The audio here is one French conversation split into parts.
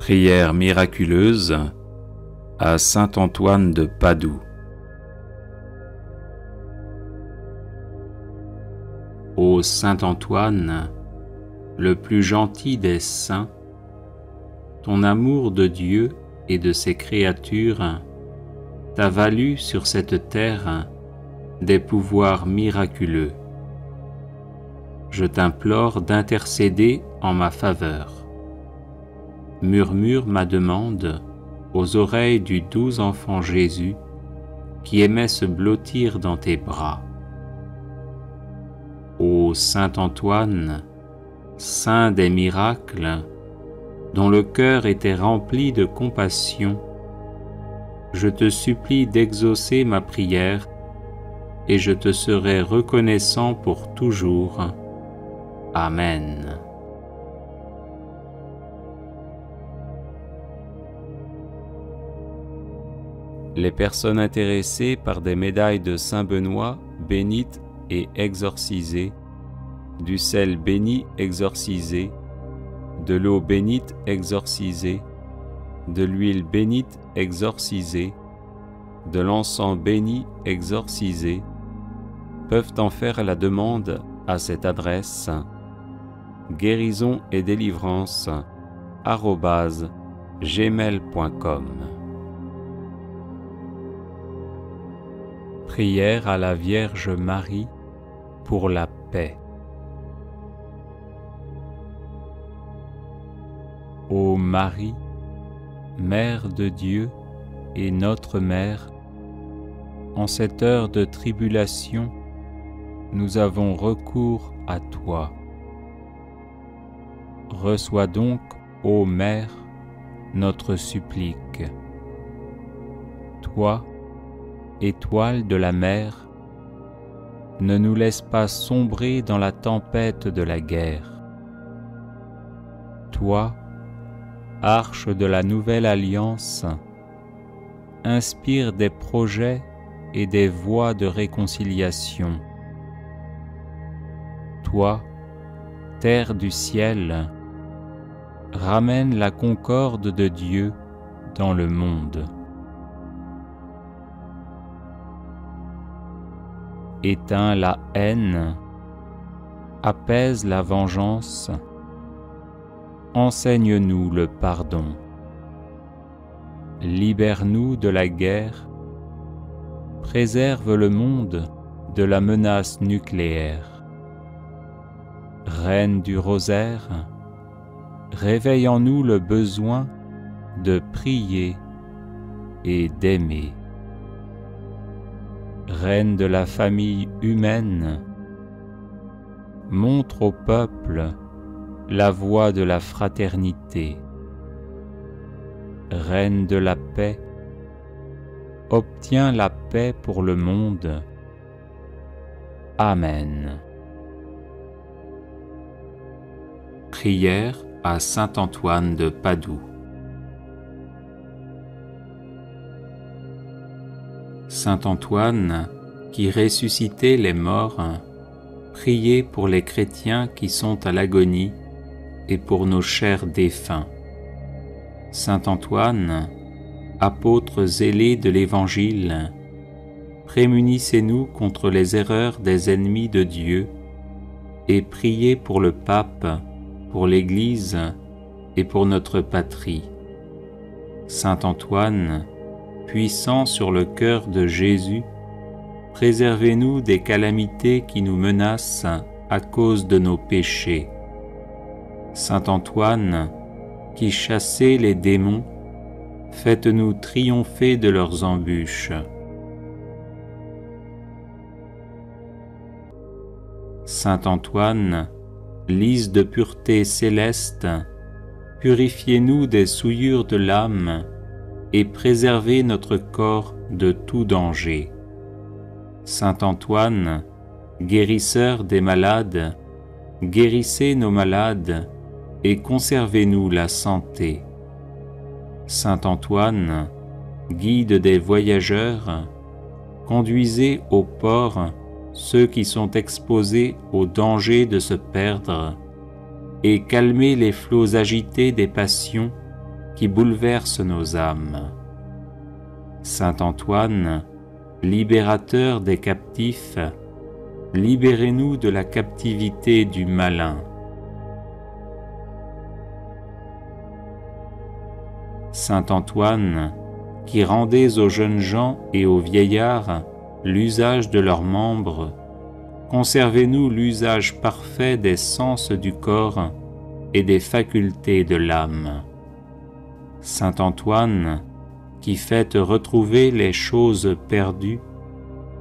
Prière miraculeuse à saint Antoine de Padoue. Ô saint Antoine, le plus gentil des saints, ton amour de Dieu et de ses créatures t'a valu sur cette terre des pouvoirs miraculeux. Je t'implore d'intercéder en ma faveur. Murmure ma demande aux oreilles du doux enfant Jésus qui aimait se blottir dans tes bras. Ô saint Antoine, saint des miracles, dont le cœur était rempli de compassion, je te supplie d'exaucer ma prière et je te serai reconnaissant pour toujours. Amen. Les personnes intéressées par des médailles de Saint Benoît bénites et exorcisées, du sel béni exorcisé, de l'eau bénite exorcisée, de l'huile bénite exorcisée, de l'encens béni exorcisé, peuvent en faire la demande à cette adresse guérison et délivrance @gmail.com. Prière à la Vierge Marie pour la paix. Ô Marie, Mère de Dieu et notre Mère, en cette heure de tribulation, nous avons recours à toi. Reçois donc, ô Mère, notre supplique. Toi, étoile de la mer, ne nous laisse pas sombrer dans la tempête de la guerre. Toi, arche de la nouvelle alliance, inspire des projets et des voies de réconciliation. Toi, terre du ciel, ramène la concorde de Dieu dans le monde. Éteins la haine, apaise la vengeance, enseigne-nous le pardon. Libère-nous de la guerre, préserve le monde de la menace nucléaire. Reine du rosaire, réveille en nous le besoin de prier et d'aimer. Reine de la famille humaine, montre au peuple la voie de la fraternité. Reine de la paix, obtiens la paix pour le monde. Amen. Prière à saint Antoine de Padoue. Saint Antoine, qui ressuscitait les morts, priez pour les chrétiens qui sont à l'agonie et pour nos chers défunts. Saint Antoine, apôtre zélé de l'Évangile, prémunissez-nous contre les erreurs des ennemis de Dieu et priez pour le pape, pour l'Église et pour notre patrie. Saint Antoine, puissant sur le cœur de Jésus, préservez-nous des calamités qui nous menacent à cause de nos péchés. Saint Antoine, qui chassez les démons, faites-nous triompher de leurs embûches. Saint Antoine, lys de pureté céleste, purifiez-nous des souillures de l'âme et préservez notre corps de tout danger. Saint Antoine, guérisseur des malades, guérissez nos malades et conservez-nous la santé. Saint Antoine, guide des voyageurs, conduisez au port ceux qui sont exposés au danger de se perdre et calmez les flots agités des passions qui bouleverse nos âmes. Saint Antoine, libérateur des captifs, libérez-nous de la captivité du malin. Saint Antoine, qui rendez aux jeunes gens et aux vieillards l'usage de leurs membres, conservez-nous l'usage parfait des sens du corps et des facultés de l'âme. Saint Antoine, qui faites retrouver les choses perdues,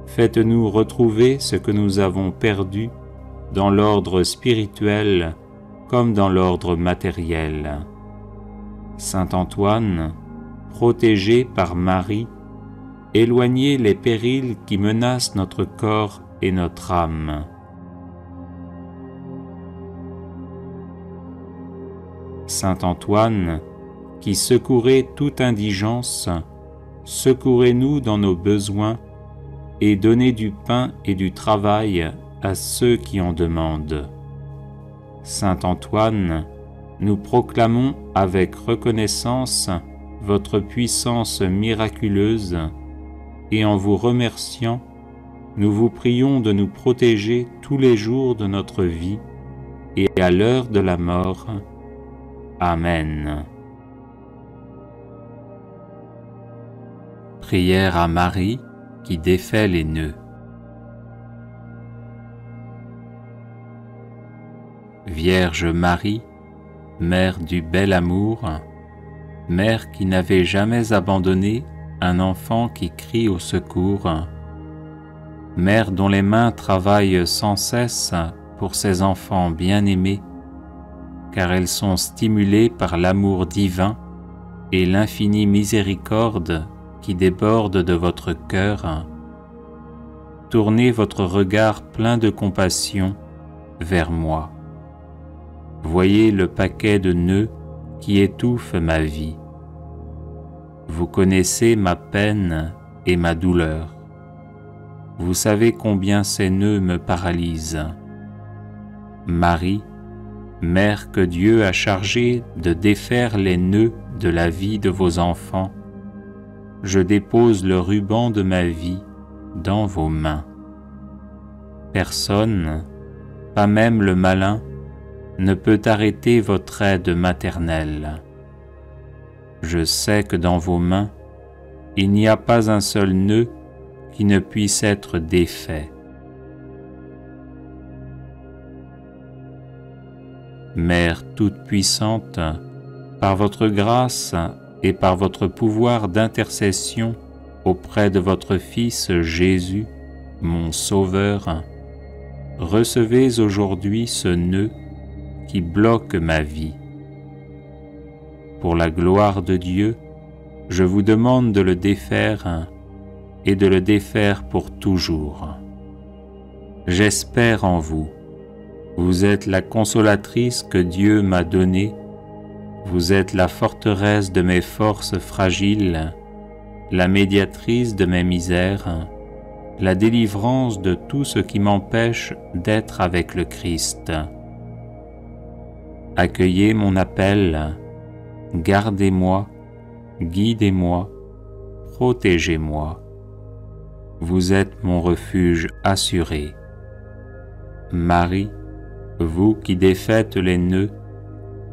faites-nous retrouver ce que nous avons perdu dans l'ordre spirituel comme dans l'ordre matériel. Saint Antoine, protégé par Marie, éloignez les périls qui menacent notre corps et notre âme. Saint Antoine, qui secourez toute indigence, secourez-nous dans nos besoins et donnez du pain et du travail à ceux qui en demandent. Saint Antoine, nous proclamons avec reconnaissance votre puissance miraculeuse et en vous remerciant, nous vous prions de nous protéger tous les jours de notre vie et à l'heure de la mort. Amen. Prière à Marie qui défait les nœuds. Vierge Marie, Mère du bel amour, Mère qui n'avait jamais abandonné un enfant qui crie au secours, Mère dont les mains travaillent sans cesse pour ses enfants bien-aimés, car elles sont stimulées par l'amour divin et l'infinie miséricorde qui déborde de votre cœur, tournez votre regard plein de compassion vers moi. Voyez le paquet de nœuds qui étouffe ma vie. Vous connaissez ma peine et ma douleur. Vous savez combien ces nœuds me paralysent. Marie, Mère que Dieu a chargée de défaire les nœuds de la vie de vos enfants, je dépose le ruban de ma vie dans vos mains. Personne, pas même le malin, ne peut arrêter votre aide maternelle. Je sais que dans vos mains, il n'y a pas un seul nœud qui ne puisse être défait. Mère toute-puissante, par votre grâce et par votre pouvoir d'intercession auprès de votre Fils Jésus, mon Sauveur, recevez aujourd'hui ce nœud qui bloque ma vie. Pour la gloire de Dieu, je vous demande de le défaire et de le défaire pour toujours. J'espère en vous. Vous êtes la consolatrice que Dieu m'a donnée. Vous êtes la forteresse de mes forces fragiles, la médiatrice de mes misères, la délivrance de tout ce qui m'empêche d'être avec le Christ. Accueillez mon appel, gardez-moi, guidez-moi, protégez-moi. Vous êtes mon refuge assuré. Marie, vous qui défaites les nœuds,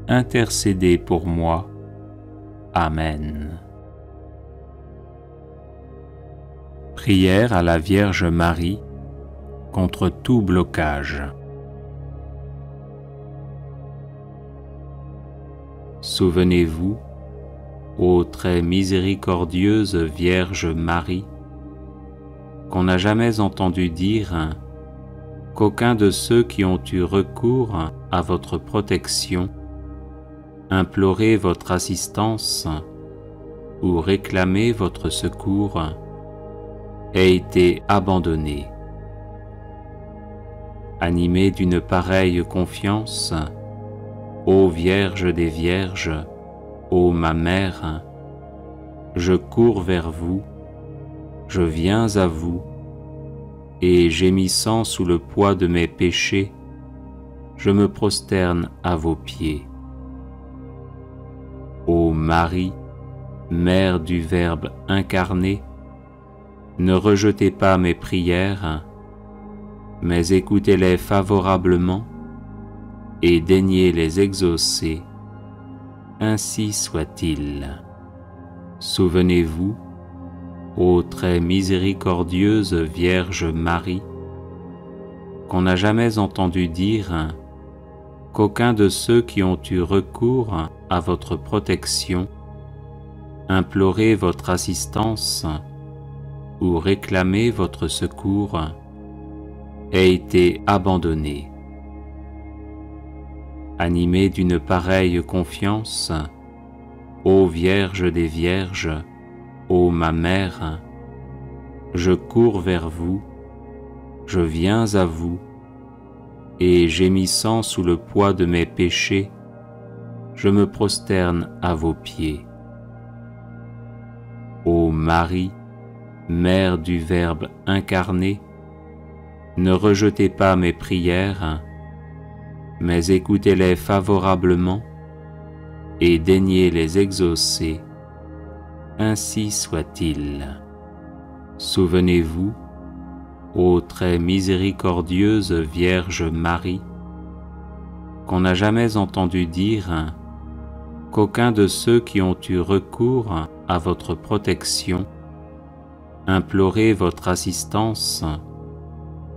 intercédez pour moi. Amen. Prière à la Vierge Marie contre tout blocage. Souvenez-vous, ô très miséricordieuse Vierge Marie, qu'on n'a jamais entendu dire qu'aucun de ceux qui ont eu recours à votre protection, imploré votre assistance ou réclamé votre secours, ait été abandonné. Animé d'une pareille confiance, ô Vierge des Vierges, ô ma Mère, je cours vers vous, je viens à vous, et gémissant sous le poids de mes péchés, je me prosterne à vos pieds. Ô Marie, Mère du Verbe incarné, ne rejetez pas mes prières, mais écoutez-les favorablement et daignez les exaucer. Ainsi soit-il. Souvenez-vous, ô très miséricordieuse Vierge Marie, qu'on n'a jamais entendu dire qu'aucun de ceux qui ont eu recours à votre protection, imploré votre assistance ou réclamé votre secours, ait été abandonné. Animé d'une pareille confiance, ô Vierge des Vierges, ô ma Mère, je cours vers vous, je viens à vous, et gémissant sous le poids de mes péchés, je me prosterne à vos pieds. Ô Marie, Mère du Verbe incarné, ne rejetez pas mes prières, mais écoutez-les favorablement et daignez les exaucer. Ainsi soit-il. Souvenez-vous, ô très miséricordieuse Vierge Marie, qu'on n'a jamais entendu dire qu'aucun de ceux qui ont eu recours à votre protection, imploré votre assistance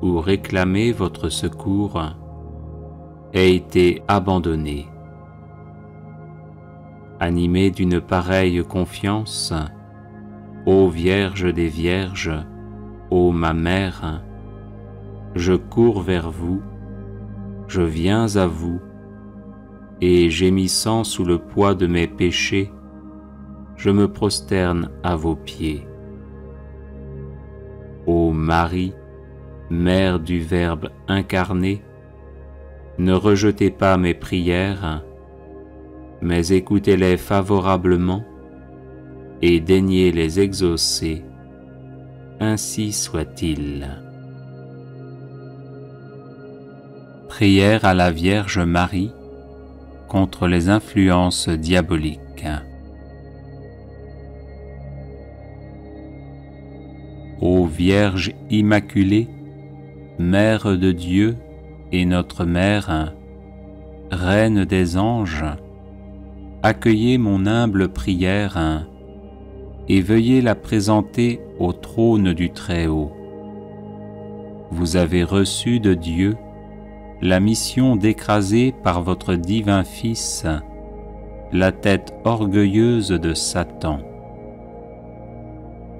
ou réclamé votre secours, ait été abandonné. Animé d'une pareille confiance, ô Vierge des Vierges, ô ma Mère, je cours vers vous, je viens à vous, et gémissant sous le poids de mes péchés, je me prosterne à vos pieds. Ô Marie, Mère du Verbe incarné, ne rejetez pas mes prières, mais écoutez-les favorablement et daignez les exaucer. Ainsi soit-il. Prière à la Vierge Marie contre les influences diaboliques. Ô Vierge Immaculée, Mère de Dieu et notre Mère, Reine des anges, accueillez mon humble prière et veuillez la présenter au trône du Très-Haut. Vous avez reçu de Dieu la mission d'écraser par votre divin Fils la tête orgueilleuse de Satan.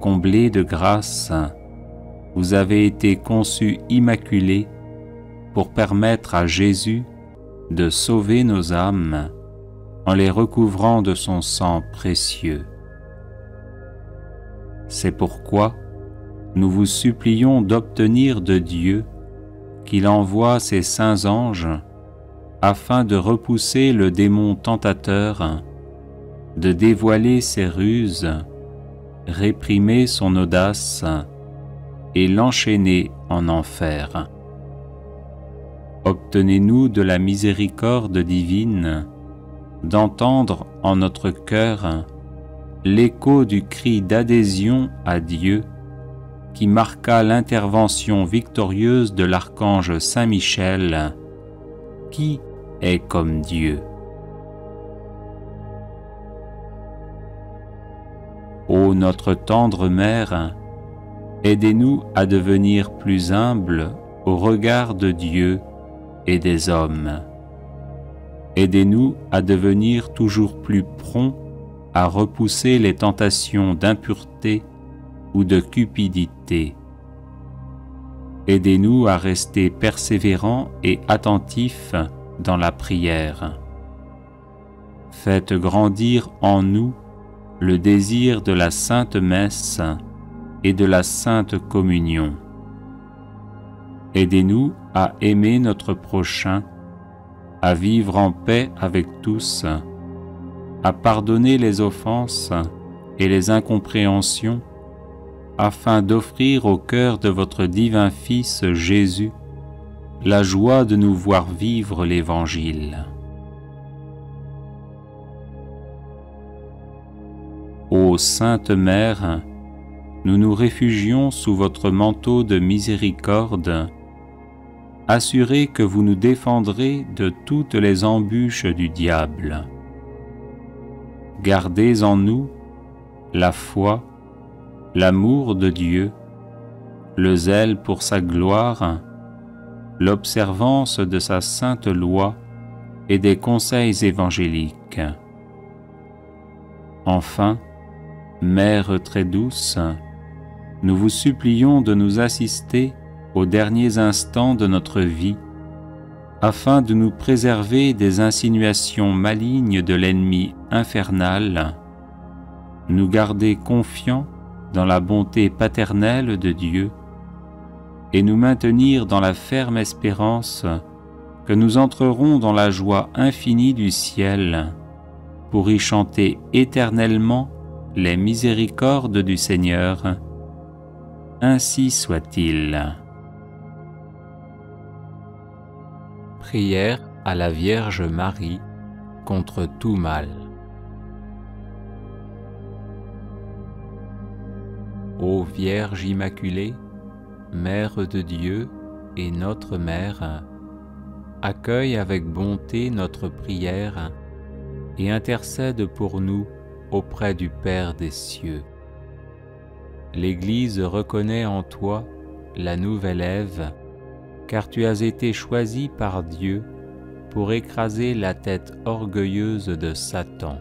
Comblée de grâce, vous avez été conçue immaculée pour permettre à Jésus de sauver nos âmes en les recouvrant de son sang précieux. C'est pourquoi nous vous supplions d'obtenir de Dieu qu'il envoie ses saints anges afin de repousser le démon tentateur, de dévoiler ses ruses, réprimer son audace et l'enchaîner en enfer. Obtenez-nous de la miséricorde divine d'entendre en notre cœur l'écho du cri d'adhésion à Dieu qui marqua l'intervention victorieuse de l'archange Saint Michel, qui est comme Dieu. Ô notre tendre Mère, aidez-nous à devenir plus humbles au regard de Dieu et des hommes. Aidez-nous à devenir toujours plus prompts à repousser les tentations d'impureté ou de cupidité. Aidez-nous à rester persévérants et attentifs dans la prière. Faites grandir en nous le désir de la Sainte Messe et de la Sainte Communion. Aidez-nous à aimer notre prochain, à vivre en paix avec tous, à pardonner les offenses et les incompréhensions, afin d'offrir au cœur de votre divin Fils Jésus la joie de nous voir vivre l'Évangile. Ô Sainte Mère, nous nous réfugions sous votre manteau de miséricorde, assurés que vous nous défendrez de toutes les embûches du diable. Gardez en nous la foi, l'amour de Dieu, le zèle pour sa gloire, l'observance de sa sainte loi et des conseils évangéliques. Enfin, Mère très douce, nous vous supplions de nous assister aux derniers instants de notre vie, afin de nous préserver des insinuations malignes de l'ennemi infernal, nous garder confiants dans la bonté paternelle de Dieu et nous maintenir dans la ferme espérance que nous entrerons dans la joie infinie du ciel pour y chanter éternellement les miséricordes du Seigneur. Ainsi soit-il. Prière à la Vierge Marie contre tout mal. Ô Vierge Immaculée, Mère de Dieu et notre Mère, accueille avec bonté notre prière et intercède pour nous auprès du Père des cieux. L'Église reconnaît en toi la nouvelle Ève, car tu as été choisie par Dieu pour écraser la tête orgueilleuse de Satan.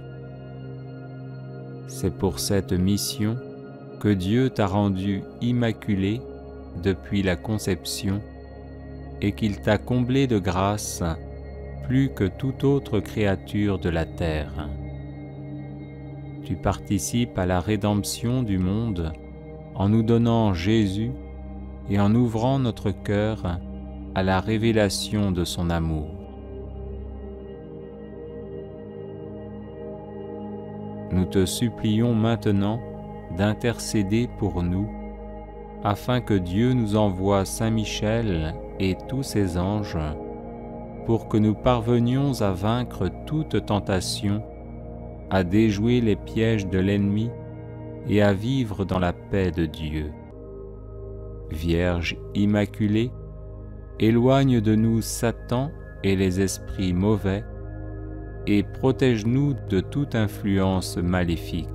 C'est pour cette mission que Dieu t'a rendue immaculée depuis la conception et qu'il t'a comblée de grâce plus que toute autre créature de la terre. Tu participes à la rédemption du monde en nous donnant Jésus et en ouvrant notre cœur à la révélation de son amour. Nous te supplions maintenant d'intercéder pour nous, afin que Dieu nous envoie Saint Michel et tous ses anges, pour que nous parvenions à vaincre toute tentation, à déjouer les pièges de l'ennemi et à vivre dans la paix de Dieu. Vierge Immaculée, éloigne de nous Satan et les esprits mauvais, et protège-nous de toute influence maléfique.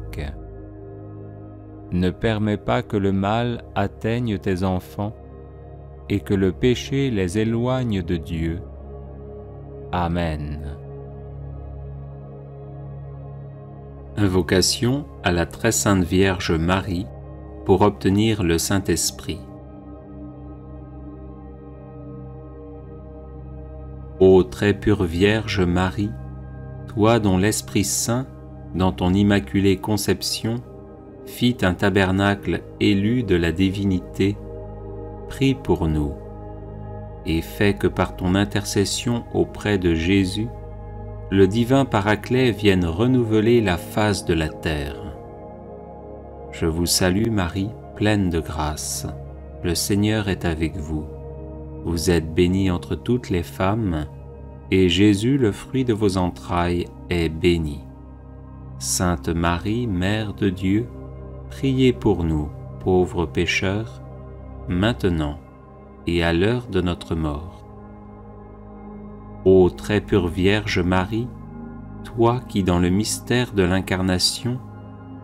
Ne permets pas que le mal atteigne tes enfants et que le péché les éloigne de Dieu. Amen. Invocation à la très sainte Vierge Marie pour obtenir le Saint-Esprit. Ô très pure Vierge Marie, toi dont l'Esprit Saint, dans ton immaculée conception, fit un tabernacle élu de la divinité, prie pour nous, et fais que par ton intercession auprès de Jésus, le divin Paraclet vienne renouveler la face de la terre. Je vous salue Marie, pleine de grâce, le Seigneur est avec vous. Vous êtes bénie entre toutes les femmes, et Jésus, le fruit de vos entrailles, est béni. Sainte Marie, Mère de Dieu, priez pour nous, pauvres pécheurs, maintenant et à l'heure de notre mort. Ô très pure Vierge Marie, toi qui dans le mystère de l'Incarnation,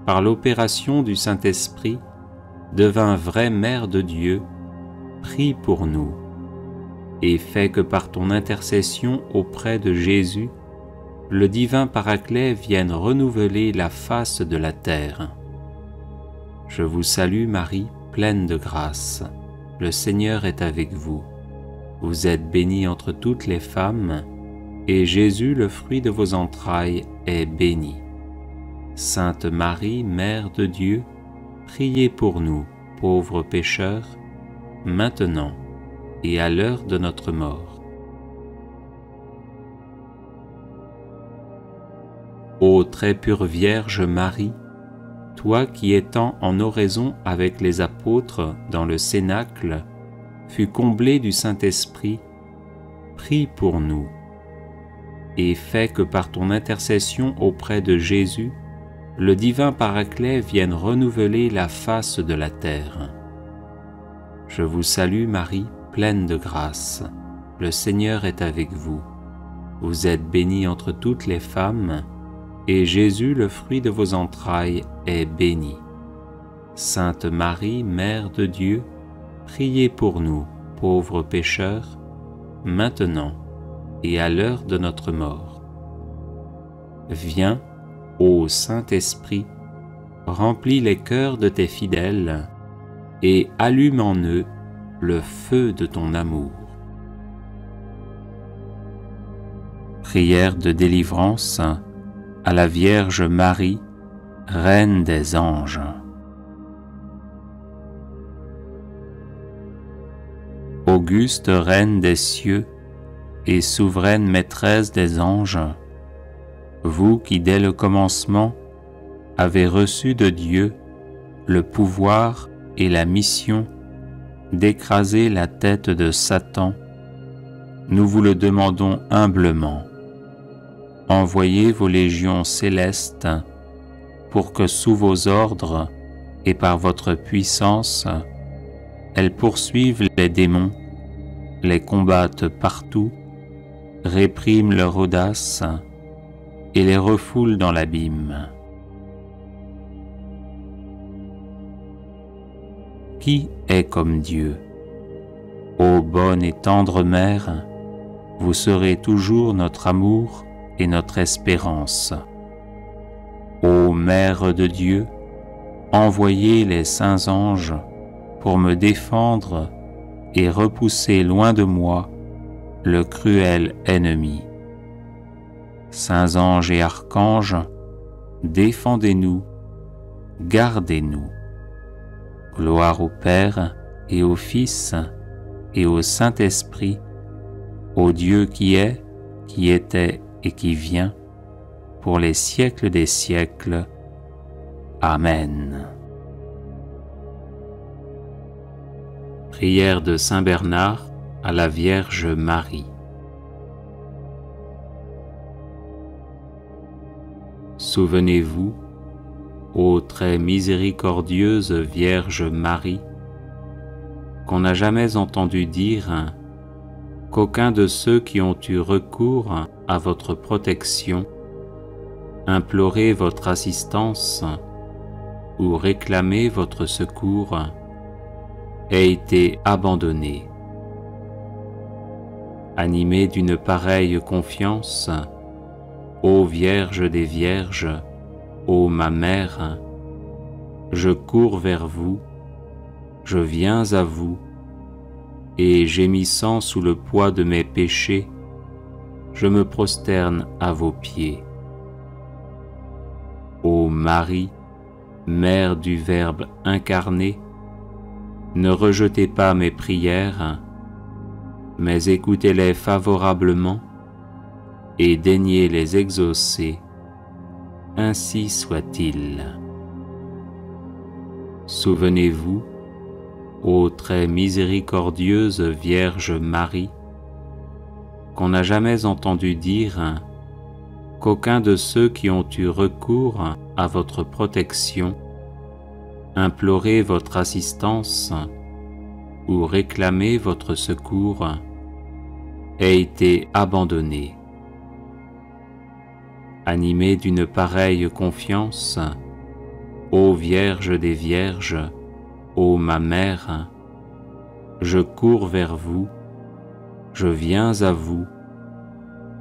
par l'opération du Saint-Esprit, devins vraie Mère de Dieu, prie pour nous, et fais que par ton intercession auprès de Jésus, le divin Paraclet vienne renouveler la face de la terre. Je vous salue Marie, pleine de grâce, le Seigneur est avec vous. Vous êtes bénie entre toutes les femmes, et Jésus, le fruit de vos entrailles, est béni. Sainte Marie, Mère de Dieu, priez pour nous, pauvres pécheurs, maintenant et à l'heure de notre mort. Ô très pure Vierge Marie, toi qui étant en oraison avec les apôtres dans le Cénacle, fus comblée du Saint-Esprit, prie pour nous, et fais que par ton intercession auprès de Jésus, le divin Paraclet vienne renouveler la face de la terre. Je vous salue Marie, pleine de grâce. Le Seigneur est avec vous. Vous êtes bénie entre toutes les femmes, et Jésus, le fruit de vos entrailles, est béni. Sainte Marie, Mère de Dieu, priez pour nous, pauvres pécheurs, maintenant et à l'heure de notre mort. Viens, ô Saint-Esprit, remplis les cœurs de tes fidèles et allume en eux le feu de ton amour. Prière de délivrance à la Vierge Marie, Reine des anges. Auguste Reine des cieux et souveraine Maîtresse des anges, vous qui dès le commencement avez reçu de Dieu le pouvoir et la mission d'écraser la tête de Satan, nous vous le demandons humblement. Envoyez vos légions célestes pour que sous vos ordres et par votre puissance, elles poursuivent les démons, les combattent partout, répriment leur audace et les refoulent dans l'abîme. Qui est comme Dieu? Ô bonne et tendre Mère, vous serez toujours notre amour et notre espérance. Ô Mère de Dieu, envoyez les saints anges pour me défendre et repousser loin de moi le cruel ennemi. Saints anges et archanges, défendez-nous, gardez-nous. Gloire au Père et au Fils et au Saint-Esprit, au Dieu qui est, qui était et qui vient, pour les siècles des siècles. Amen. Prière de Saint Bernard à la Vierge Marie. Souvenez-vous, ô très miséricordieuse Vierge Marie, qu'on n'a jamais entendu dire qu'aucun de ceux qui ont eu recours à votre protection, imploré votre assistance ou réclamé votre secours, ait été abandonné. Animé d'une pareille confiance, ô Vierge des Vierges, ô ma Mère, je cours vers vous, je viens à vous, et gémissant sous le poids de mes péchés, je me prosterne à vos pieds. Ô Marie, Mère du Verbe incarné, ne rejetez pas mes prières, mais écoutez-les favorablement et daignez les exaucer, ainsi soit-il. Souvenez-vous, ô très miséricordieuse Vierge Marie, qu'on n'a jamais entendu dire qu'aucun de ceux qui ont eu recours à votre protection, imploré votre assistance ou réclamé votre secours, ait été abandonné. Animé d'une pareille confiance, ô Vierge des Vierges, ô ma Mère, je cours vers vous, je viens à vous,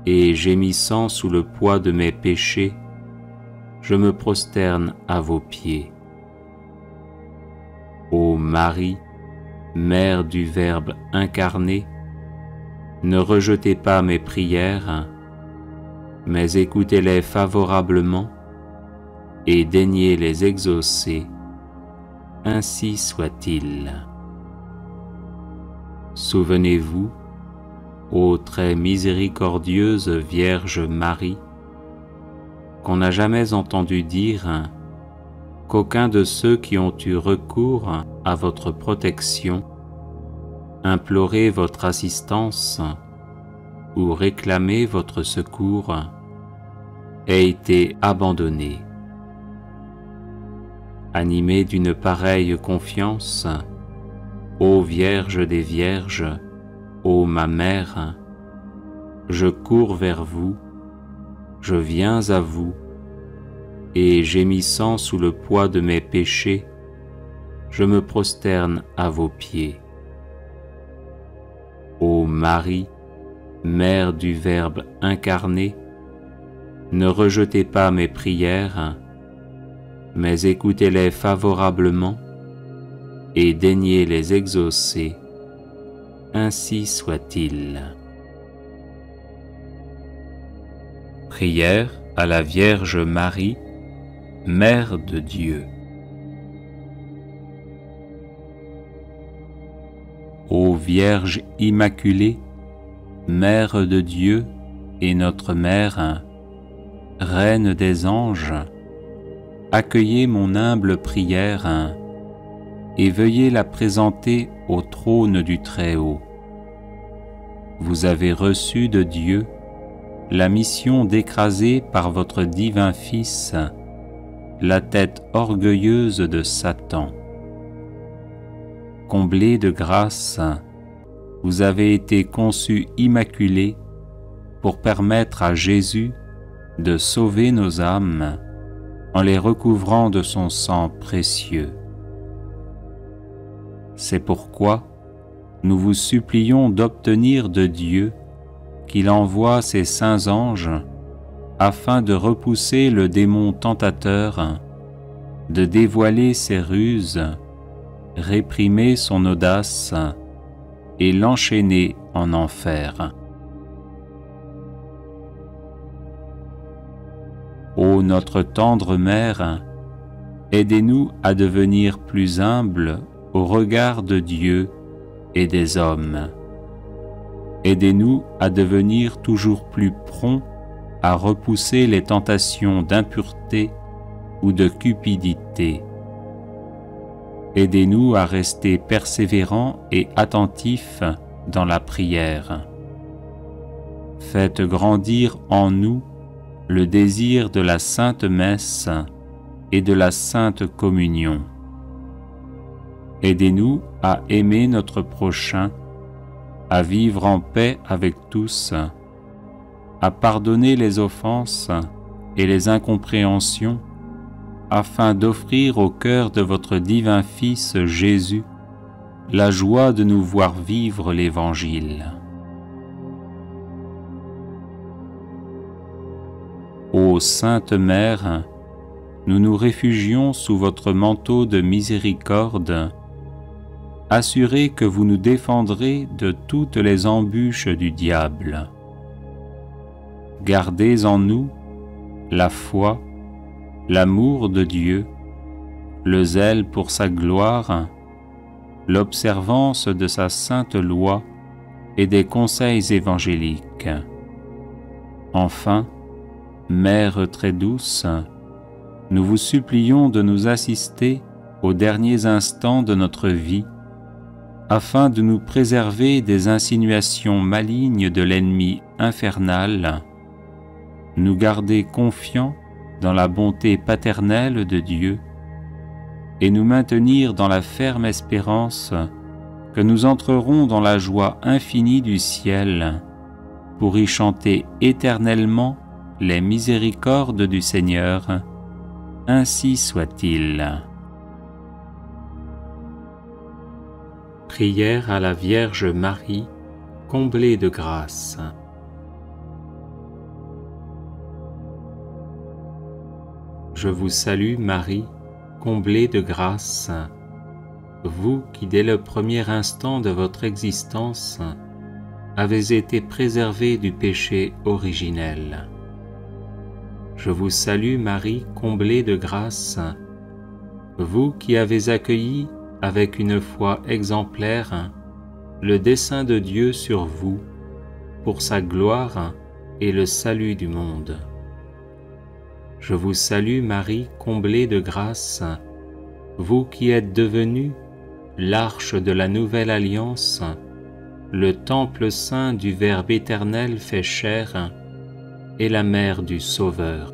et gémissant sous le poids de mes péchés, je me prosterne à vos pieds. Ô Marie, Mère du Verbe incarné, ne rejetez pas mes prières, mais écoutez-les favorablement et daignez les exaucer, ainsi soit-il. Souvenez-vous, ô très miséricordieuse Vierge Marie, qu'on n'a jamais entendu dire qu'aucun de ceux qui ont eu recours à votre protection, imploré votre assistance ou réclamé votre secours, ait été abandonné. Animé d'une pareille confiance, ô Vierge des Vierges, ô ma Mère, je cours vers vous, je viens à vous, et gémissant sous le poids de mes péchés, je me prosterne à vos pieds. Ô Marie, Mère du Verbe incarné, ne rejetez pas mes prières, mais écoutez-les favorablement et daignez les exaucer, ainsi soit-il. Prière à la Vierge Marie, Mère de Dieu. Ô Vierge Immaculée, Mère de Dieu et notre Mère, Reine des anges, accueillez mon humble prière et veuillez la présenter au trône du Très-Haut. Vous avez reçu de Dieu la mission d'écraser par votre divin Fils la tête orgueilleuse de Satan. Comblée de grâce, vous avez été conçue immaculée pour permettre à Jésus de sauver nos âmes en les recouvrant de son sang précieux. C'est pourquoi nous vous supplions d'obtenir de Dieu qu'il envoie ses saints anges afin de repousser le démon tentateur, de dévoiler ses ruses, réprimer son audace et l'enchaîner en enfer. Ô notre tendre Mère, aidez-nous à devenir plus humbles au regard de Dieu et des hommes. Aidez-nous à devenir toujours plus prompts à repousser les tentations d'impureté ou de cupidité. Aidez-nous à rester persévérants et attentifs dans la prière. Faites grandir en nous le désir de la Sainte Messe et de la Sainte Communion. Aidez-nous à aimer notre prochain, à vivre en paix avec tous, à pardonner les offenses et les incompréhensions, afin d'offrir au cœur de votre divin Fils Jésus la joie de nous voir vivre l'Évangile. Ô Sainte Mère, nous nous réfugions sous votre manteau de miséricorde, assurés que vous nous défendrez de toutes les embûches du diable. Gardez en nous la foi, l'amour de Dieu, le zèle pour sa gloire, l'observance de sa sainte loi et des conseils évangéliques. Enfin, Mère très douce, nous vous supplions de nous assister aux derniers instants de notre vie, afin de nous préserver des insinuations malignes de l'ennemi infernal, nous garder confiants dans la bonté paternelle de Dieu et nous maintenir dans la ferme espérance que nous entrerons dans la joie infinie du ciel pour y chanter éternellement les miséricordes du Seigneur, ainsi soit-il. Prière à la Vierge Marie, comblée de grâce. Je vous salue Marie, comblée de grâce, vous qui dès le premier instant de votre existence avez été préservée du péché originel. Je vous salue Marie, comblée de grâce, vous qui avez accueilli avec une foi exemplaire le dessein de Dieu sur vous pour sa gloire et le salut du monde. Je vous salue Marie, comblée de grâce, vous qui êtes devenue l'arche de la nouvelle alliance, le temple saint du Verbe éternel fait chair et la mère du Sauveur.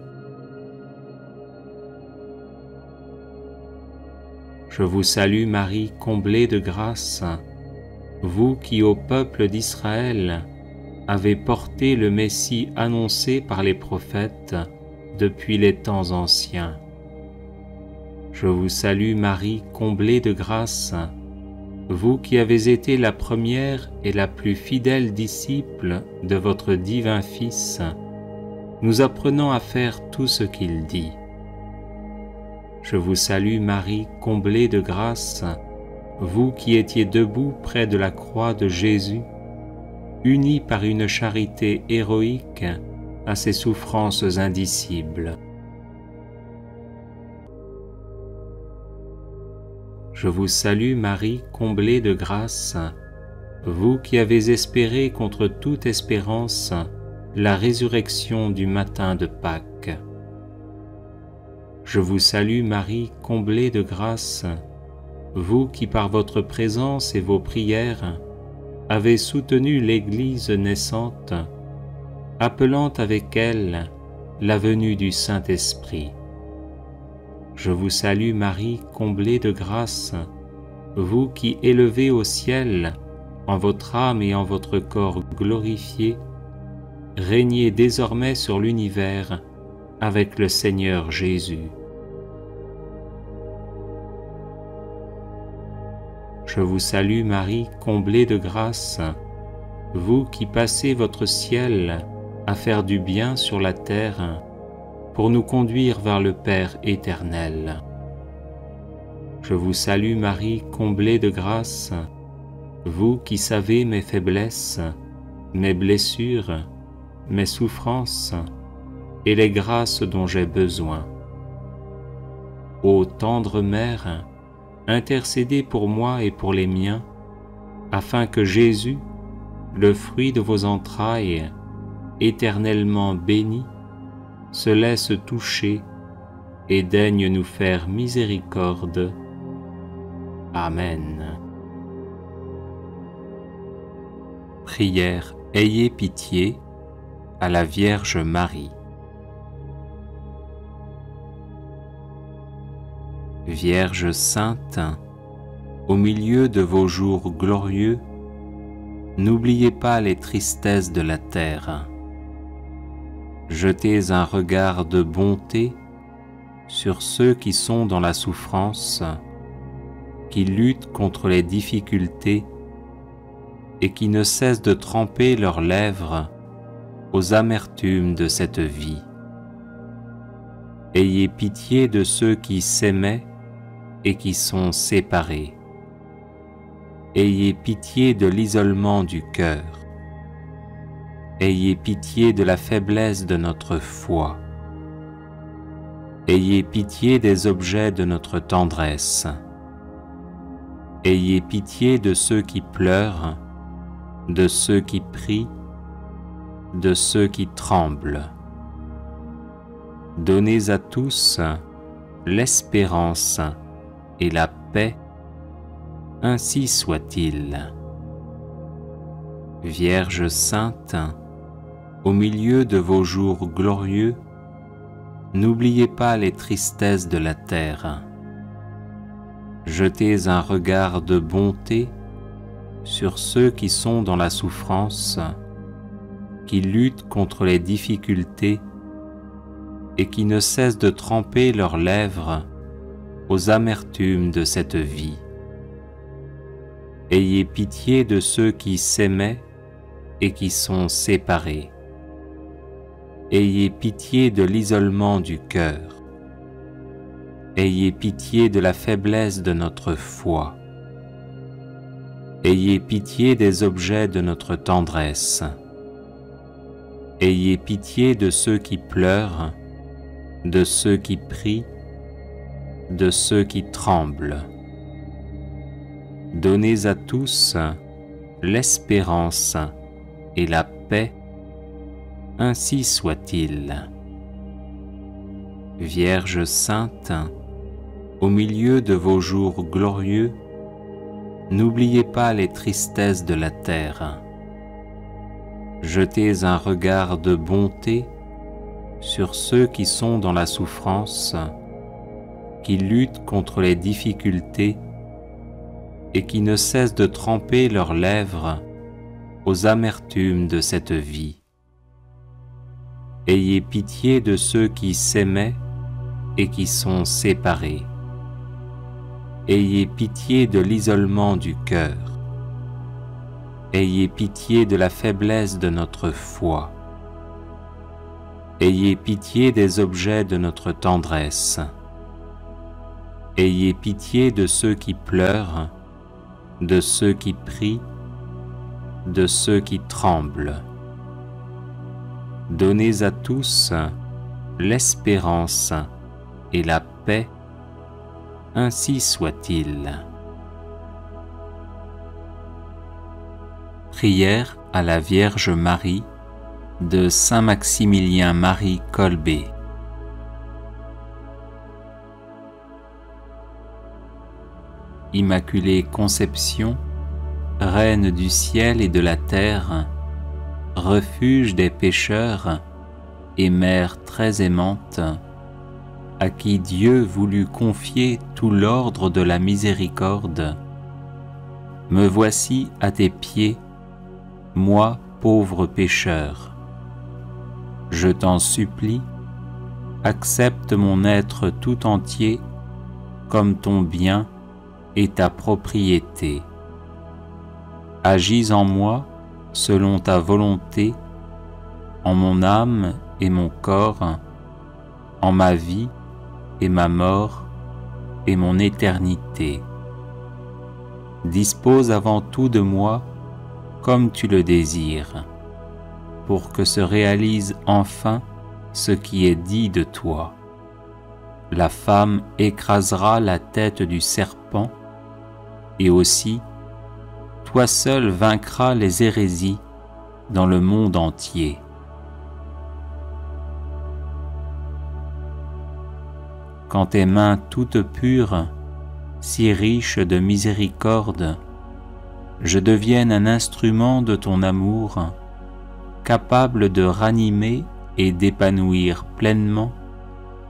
Je vous salue Marie, comblée de grâce, vous qui au peuple d'Israël avez porté le Messie annoncé par les prophètes depuis les temps anciens. Je vous salue Marie, comblée de grâce, vous qui avez été la première et la plus fidèle disciple de votre divin Fils, nous apprenant à faire tout ce qu'il dit. Je vous salue Marie, comblée de grâce, vous qui étiez debout près de la croix de Jésus, unis par une charité héroïque à ses souffrances indicibles. Je vous salue Marie, comblée de grâce, vous qui avez espéré contre toute espérance la résurrection du matin de Pâques. Je vous salue Marie, comblée de grâce, vous qui par votre présence et vos prières avez soutenu l'Église naissante, appelant avec elle la venue du Saint-Esprit. Je vous salue Marie, comblée de grâce, vous qui élevez au ciel, en votre âme et en votre corps glorifiés, régnez désormais sur l'univers avec le Seigneur Jésus. Je vous salue Marie, comblée de grâce, vous qui passez votre ciel à faire du bien sur la terre pour nous conduire vers le Père éternel. Je vous salue Marie, comblée de grâce, vous qui savez mes faiblesses, mes blessures, mes souffrances et les grâces dont j'ai besoin. Ô tendre Mère, intercédez pour moi et pour les miens, afin que Jésus, le fruit de vos entrailles, éternellement béni, se laisse toucher et daigne nous faire miséricorde. Amen. Prière, ayez pitié à la Vierge Marie. Vierge sainte, au milieu de vos jours glorieux, n'oubliez pas les tristesses de la terre. Jetez un regard de bonté sur ceux qui sont dans la souffrance, qui luttent contre les difficultés et qui ne cessent de tremper leurs lèvres aux amertumes de cette vie. Ayez pitié de ceux qui s'aimaient et qui sont séparés. Ayez pitié de l'isolement du cœur. Ayez pitié de la faiblesse de notre foi. Ayez pitié des objets de notre tendresse. Ayez pitié de ceux qui pleurent, de ceux qui prient, de ceux qui tremblent. Donnez à tous l'espérance et la paix, ainsi soit-il. Vierge sainte, au milieu de vos jours glorieux, n'oubliez pas les tristesses de la terre. Jetez un regard de bonté sur ceux qui sont dans la souffrance, qui luttent contre les difficultés et qui ne cessent de tremper leurs lèvres aux amertumes de cette vie. Ayez pitié de ceux qui s'aimaient et qui sont séparés. Ayez pitié de l'isolement du cœur. Ayez pitié de la faiblesse de notre foi. Ayez pitié des objets de notre tendresse. Ayez pitié de ceux qui pleurent, de ceux qui prient, de ceux qui tremblent. Donnez à tous l'espérance et la paix, ainsi soit-il. Vierge sainte, au milieu de vos jours glorieux, n'oubliez pas les tristesses de la terre. Jetez un regard de bonté sur ceux qui sont dans la souffrance, qui luttent contre les difficultés et qui ne cessent de tremper leurs lèvres aux amertumes de cette vie. Ayez pitié de ceux qui s'aimaient et qui sont séparés. Ayez pitié de l'isolement du cœur. Ayez pitié de la faiblesse de notre foi. Ayez pitié des objets de notre tendresse. Ayez pitié de ceux qui pleurent, de ceux qui prient, de ceux qui tremblent. Donnez à tous l'espérance et la paix, ainsi soit-il. Prière à la Vierge Marie de Saint Maximilien Marie Kolbe. Immaculée Conception, Reine du ciel et de la terre, refuge des pécheurs et mère très aimante, à qui Dieu voulut confier tout l'ordre de la miséricorde, me voici à tes pieds, moi pauvre pécheur. Je t'en supplie, accepte mon être tout entier comme ton bien et ta propriété. Agis en moi selon ta volonté, en mon âme et mon corps, en ma vie et ma mort et mon éternité. Dispose avant tout de moi comme tu le désires, pour que se réalise enfin ce qui est dit de toi. La femme écrasera la tête du serpent, et aussi, toi seul vaincras les hérésies dans le monde entier. Quand tes mains toutes pures, si riches de miséricorde, je devienne un instrument de ton amour, capable de ranimer et d'épanouir pleinement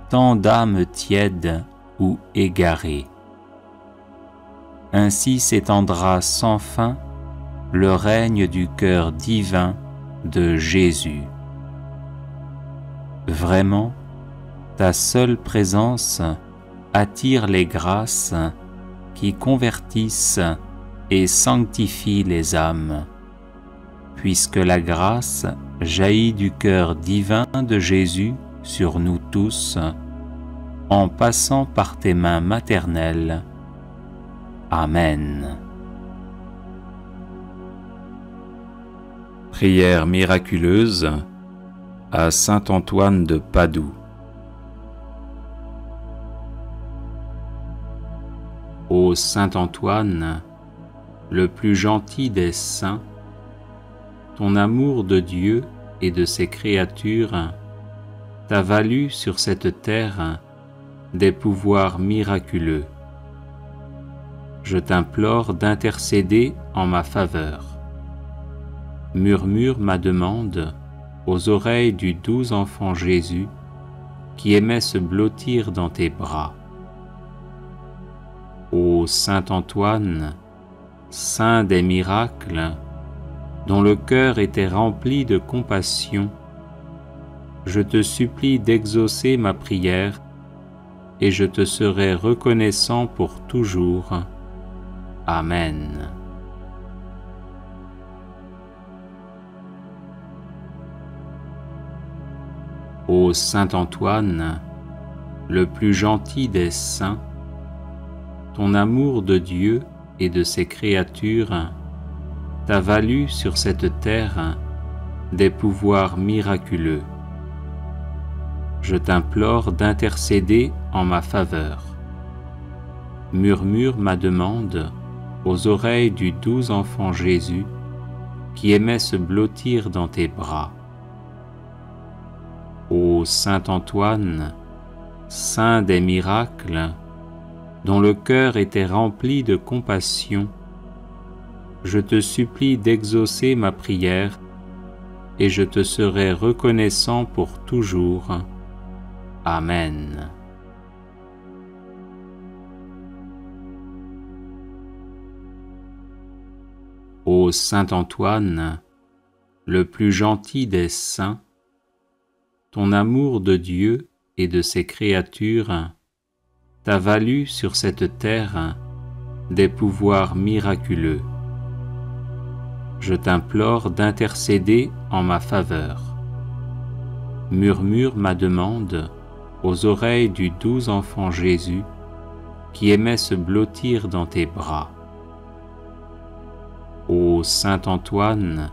tant d'âmes tièdes ou égarées. Ainsi s'étendra sans fin le règne du cœur divin de Jésus. Vraiment, ta seule présence attire les grâces qui convertissent et sanctifient les âmes, puisque la grâce jaillit du cœur divin de Jésus sur nous tous, en passant par tes mains maternelles. Amen. Prière miraculeuse à Saint Antoine de Padoue. Ô Saint Antoine, le plus gentil des saints, ton amour de Dieu et de ses créatures t'a valu sur cette terre des pouvoirs miraculeux. Je t'implore d'intercéder en ma faveur. Murmure ma demande aux oreilles du doux enfant Jésus qui aimait se blottir dans tes bras. Ô Saint Antoine, saint des miracles, dont le cœur était rempli de compassion, je te supplie d'exaucer ma prière et je te serai reconnaissant pour toujours. Amen. Ô Saint Antoine, le plus gentil des saints, ton amour de Dieu et de ses créatures t'a valu sur cette terre des pouvoirs miraculeux. Je t'implore d'intercéder en ma faveur. Murmure ma demande aux oreilles du doux enfant Jésus qui aimait se blottir dans tes bras. Ô Saint Antoine, saint des miracles, dont le cœur était rempli de compassion, je te supplie d'exaucer ma prière et je te serai reconnaissant pour toujours. Amen. Ô saint Antoine, le plus gentil des saints, ton amour de Dieu et de ses créatures t'a valu sur cette terre des pouvoirs miraculeux. Je t'implore d'intercéder en ma faveur. Murmure ma demande aux oreilles du doux enfant Jésus qui aimait se blottir dans tes bras. Ô saint Antoine,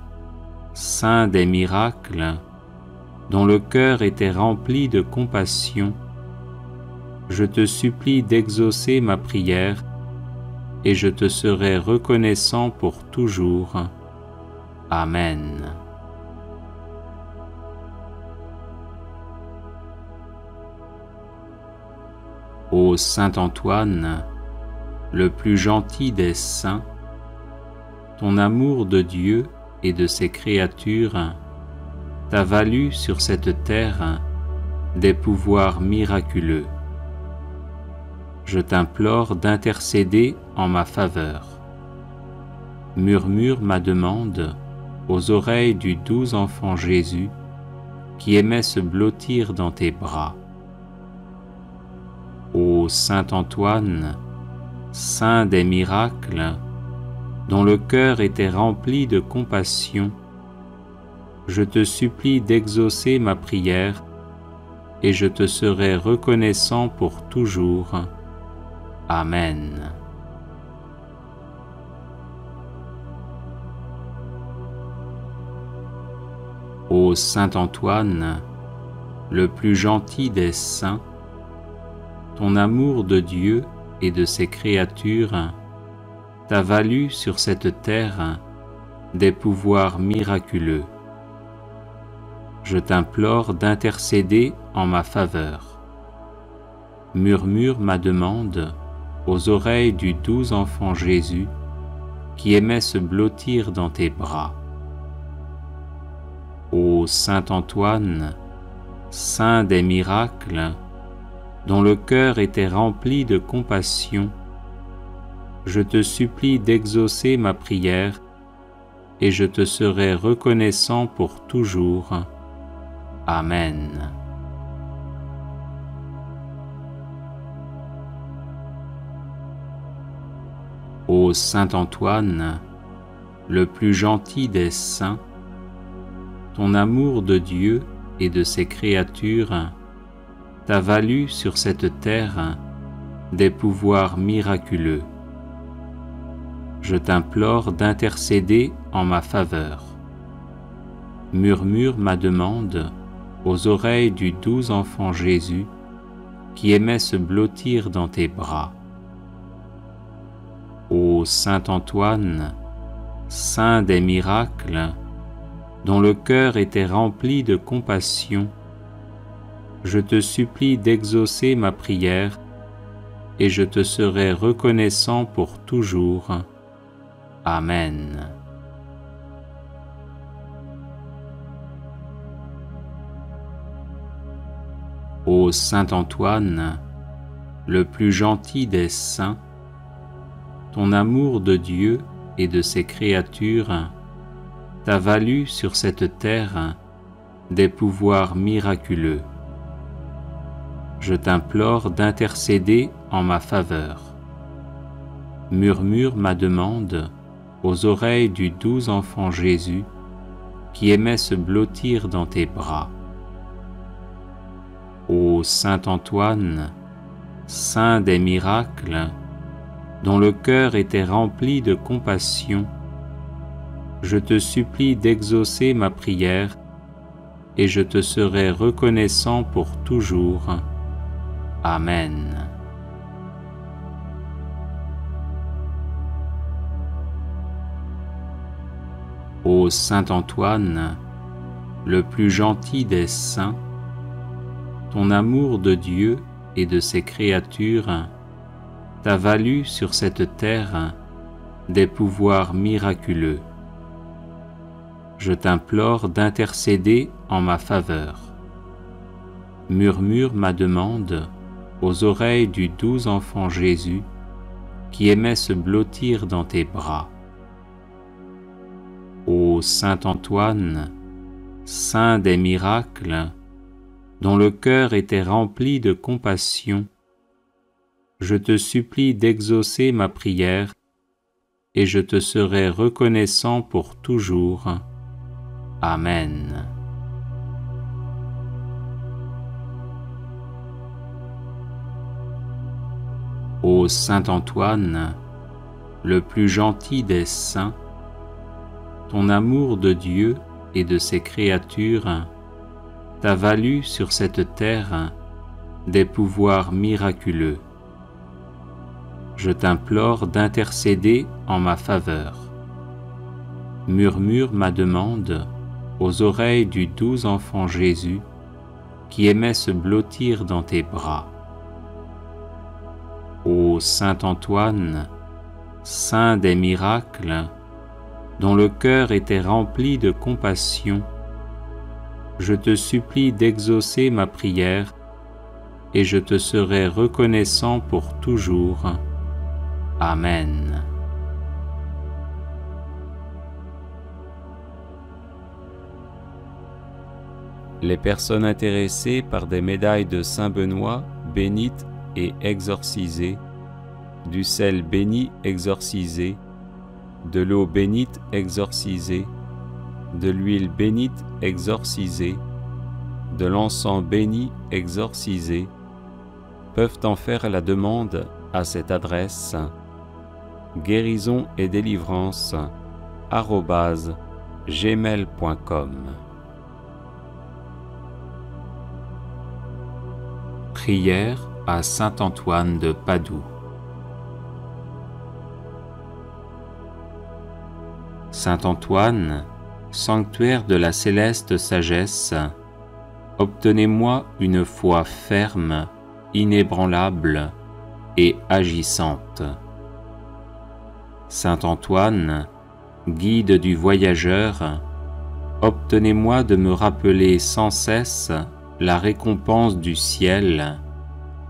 saint des miracles, dont le cœur était rempli de compassion, je te supplie d'exaucer ma prière et je te serai reconnaissant pour toujours. Amen. Ô saint Antoine, le plus gentil des saints, ton amour de Dieu et de ses créatures t'a valu sur cette terre des pouvoirs miraculeux. Je t'implore d'intercéder en ma faveur. Murmure ma demande aux oreilles du doux enfant Jésus qui aimait se blottir dans tes bras. Ô saint Antoine, saint des miracles, dont le cœur était rempli de compassion, je te supplie d'exaucer ma prière et je te serai reconnaissant pour toujours. Amen. Ô saint Antoine, le plus gentil des saints, ton amour de Dieu et de ses créatures t'a valu sur cette terre des pouvoirs miraculeux. Je t'implore d'intercéder en ma faveur. Murmure ma demande aux oreilles du doux enfant Jésus qui aimait se blottir dans tes bras. Ô saint Antoine, saint des miracles, dont le cœur était rempli de compassion, je te supplie d'exaucer ma prière et je te serai reconnaissant pour toujours. Amen. Ô saint Antoine, le plus gentil des saints, ton amour de Dieu et de ses créatures t'a valu sur cette terre des pouvoirs miraculeux. Je t'implore d'intercéder en ma faveur. Murmure ma demande aux oreilles du doux enfant Jésus qui aimait se blottir dans tes bras. Ô saint Antoine, saint des miracles, dont le cœur était rempli de compassion, je te supplie d'exaucer ma prière et je te serai reconnaissant pour toujours. Amen. Ô saint Antoine, le plus gentil des saints, ton amour de Dieu et de ses créatures t'a valu sur cette terre des pouvoirs miraculeux. Je t'implore d'intercéder en ma faveur. Murmure ma demande aux oreilles du doux enfant Jésus qui aimait se blottir dans tes bras. Ô saint Antoine, saint des miracles, dont le cœur était rempli de compassion, je te supplie d'exaucer ma prière et je te serai reconnaissant pour toujours. Amen. Ô saint Antoine, le plus gentil des saints, ton amour de Dieu et de ses créatures t'a valu sur cette terre des pouvoirs miraculeux. Je t'implore d'intercéder en ma faveur. Murmure ma demande aux oreilles du doux enfant Jésus qui aimait se blottir dans tes bras. saint Antoine, saint des miracles, dont le cœur était rempli de compassion, je te supplie d'exaucer ma prière et je te serai reconnaissant pour toujours. Amen. Ô saint Antoine, le plus gentil des saints, ton amour de Dieu et de ses créatures t'a valu sur cette terre des pouvoirs miraculeux. Je t'implore d'intercéder en ma faveur. Murmure ma demande aux oreilles du doux enfant Jésus qui aimait se blottir dans tes bras. Ô saint Antoine, saint des miracles, dont le cœur était rempli de compassion, je te supplie d'exaucer ma prière et je te serai reconnaissant pour toujours. Amen. Les personnes intéressées par des médailles de Saint Benoît bénites et exorcisées, du sel béni exorcisé, de l'eau bénite exorcisée, de l'huile bénite exorcisée, de l'encens béni exorcisé, peuvent en faire la demande à cette adresse guérison et délivrance @gmail.com. Prière à saint Antoine de Padoue. Saint Antoine, sanctuaire de la céleste sagesse, obtenez-moi une foi ferme, inébranlable et agissante. Saint Antoine, guide du voyageur, obtenez-moi de me rappeler sans cesse la récompense du ciel,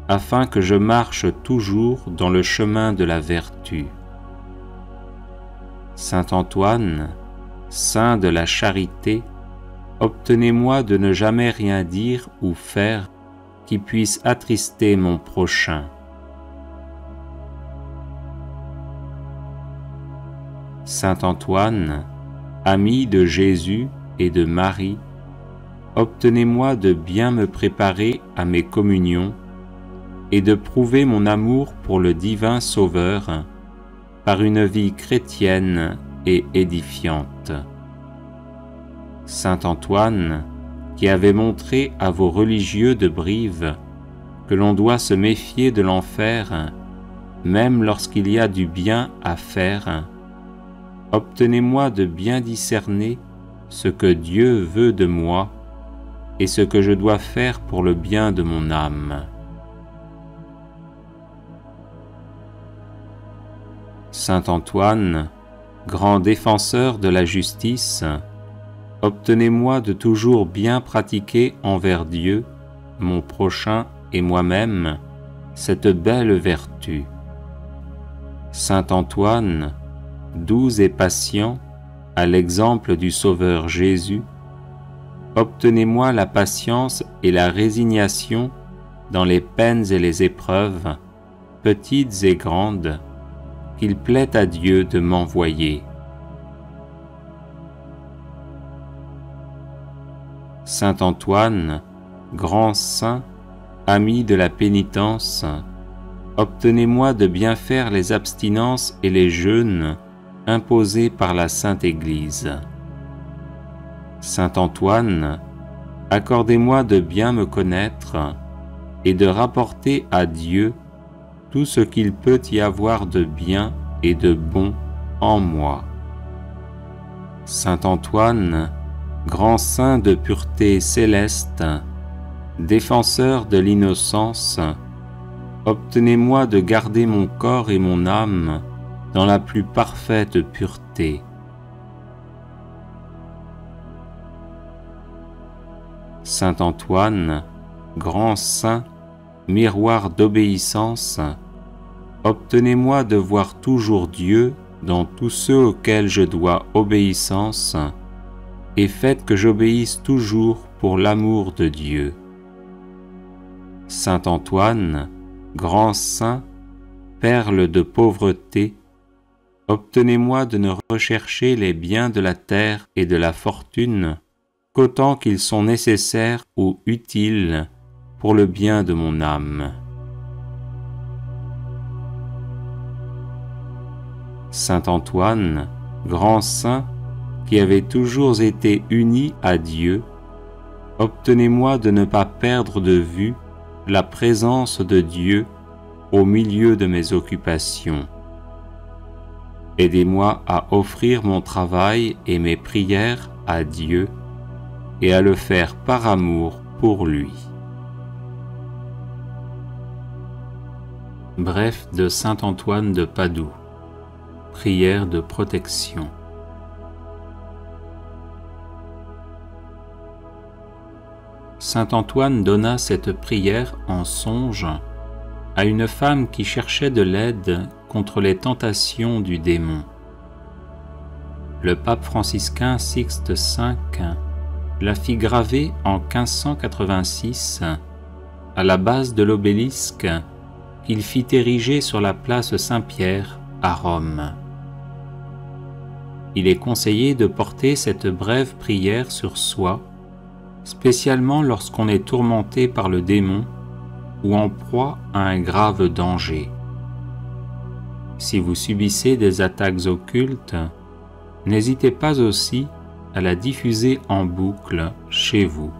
afin que je marche toujours dans le chemin de la vertu. Saint Antoine, saint de la charité, obtenez-moi de ne jamais rien dire ou faire qui puisse attrister mon prochain. Saint Antoine, ami de Jésus et de Marie, obtenez-moi de bien me préparer à mes communions et de prouver mon amour pour le divin Sauveur par une vie chrétienne et édifiante. Saint Antoine, qui avait montré à vos religieux de Brive que l'on doit se méfier de l'enfer, même lorsqu'il y a du bien à faire, obtenez-moi de bien discerner ce que Dieu veut de moi et ce que je dois faire pour le bien de mon âme. Saint Antoine, grand défenseur de la justice, obtenez-moi de toujours bien pratiquer envers Dieu, mon prochain et moi-même, cette belle vertu. Saint Antoine, doux et patient, à l'exemple du Sauveur Jésus, obtenez-moi la patience et la résignation dans les peines et les épreuves, petites et grandes, qu'il plaît à Dieu de m'envoyer. Saint Antoine, grand saint, ami de la pénitence, obtenez-moi de bien faire les abstinences et les jeûnes imposés par la Sainte Église. Saint Antoine, accordez-moi de bien me connaître et de rapporter à Dieu tout ce qu'il peut y avoir de bien et de bon en moi. Saint Antoine, grand saint de pureté céleste, défenseur de l'innocence, obtenez-moi de garder mon corps et mon âme dans la plus parfaite pureté. Saint Antoine, grand saint, miroir d'obéissance, obtenez-moi de voir toujours Dieu dans tous ceux auxquels je dois obéissance et faites que j'obéisse toujours pour l'amour de Dieu. Saint Antoine, grand saint, perle de pauvreté, obtenez-moi de ne rechercher les biens de la terre et de la fortune qu'autant qu'ils sont nécessaires ou utiles pour le bien de mon âme. Saint Antoine, grand saint, qui avait toujours été uni à Dieu, obtenez-moi de ne pas perdre de vue la présence de Dieu au milieu de mes occupations. Aidez-moi à offrir mon travail et mes prières à Dieu et à le faire par amour pour lui. Bref de Saint Antoine de Padoue. Prière de protection. Saint Antoine donna cette prière en songe à une femme qui cherchait de l'aide contre les tentations du démon. Le pape franciscain Sixte V la fit graver en 1586 à la base de l'obélisque qu'il fit ériger sur la place Saint-Pierre à Rome. Il est conseillé de porter cette brève prière sur soi, spécialement lorsqu'on est tourmenté par le démon ou en proie à un grave danger. Si vous subissez des attaques occultes, n'hésitez pas aussi à la diffuser en boucle chez vous.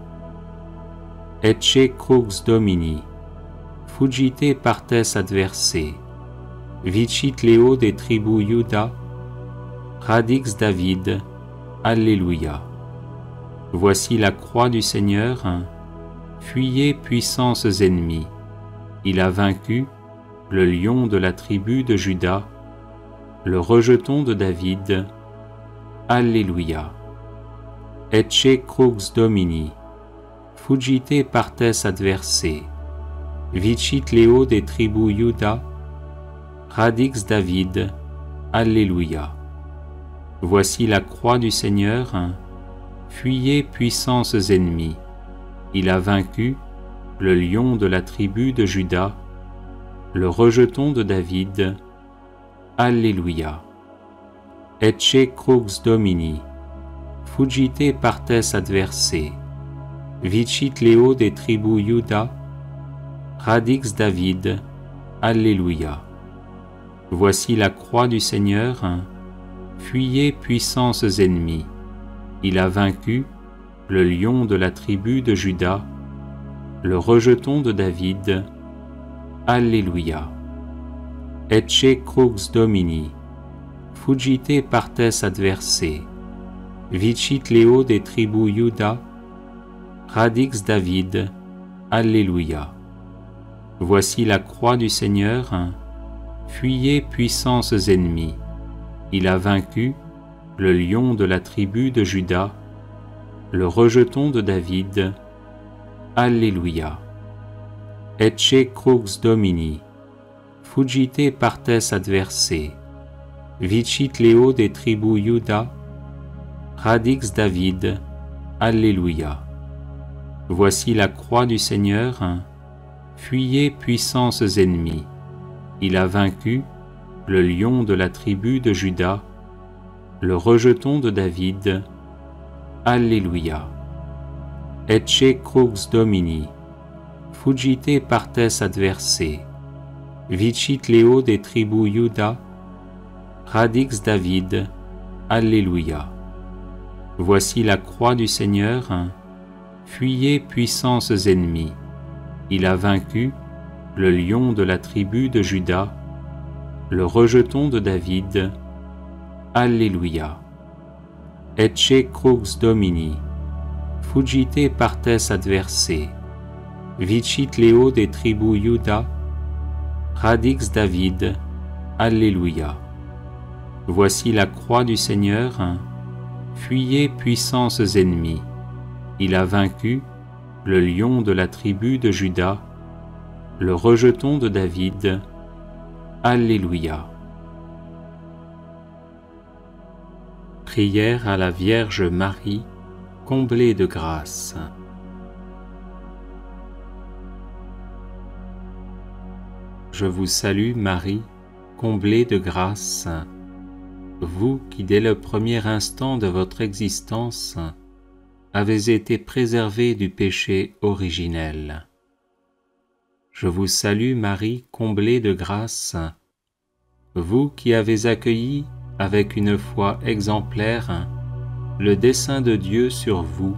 Ecce crux Domini, fugite partes adversae, vicit Leo de tribu Iuda, radix David, Alléluia. Voici la croix du Seigneur, fuyez puissances ennemies. Il a vaincu le lion de la tribu de Juda, le rejeton de David. Alléluia. Ecce crux Domini, fugite partes adversae, vicit Leo de tribu Iuda, radix David. Alléluia. Voici la croix du Seigneur, fuyez puissances ennemies. Il a vaincu le lion de la tribu de Juda, le rejeton de David. Alléluia. Ecce crux Domini, fugite partes adversae, vicit Leo de tribu Iuda, radix David. Alléluia. Voici la croix du Seigneur, fuyez puissances ennemies. Il a vaincu le lion de la tribu de Juda, le rejeton de David. Alléluia. Ecce crux Domini, fugite partes adversae, vicit Leo de tribu Iuda, radix David. Alléluia. Voici la croix du Seigneur, fuyez puissances ennemies. Il a vaincu le lion de la tribu de Juda, le rejeton de David. Alléluia. Ecce crux Domini, fugite partes adversae, vicit Leo de tribu Iuda, radix David. Alléluia. Voici la croix du Seigneur, fuyez puissances ennemies. Il a vaincu le lion de la tribu de Juda, le rejeton de David. Alléluia. Ecce crux Domini, fugite partes adversae, vicit Leo de tribu Iuda, radix David. Alléluia. Voici la croix du Seigneur, fuyez puissances ennemies. Il a vaincu le lion de la tribu de Juda, le rejeton de David. Alléluia. Ecce crux Domini, fugite partes adversae, vicit Leo de tribu Iuda, radix David. Alléluia. Voici la croix du Seigneur, fuyez puissances ennemies. Il a vaincu le lion de la tribu de Juda, le rejeton de David. Alléluia. Prière à la Vierge Marie comblée de grâce. Je vous salue Marie, comblée de grâce, vous qui dès le premier instant de votre existence avez été préservée du péché originel. Je vous salue Marie, comblée de grâce, vous qui avez accueilli avec une foi exemplaire le dessein de Dieu sur vous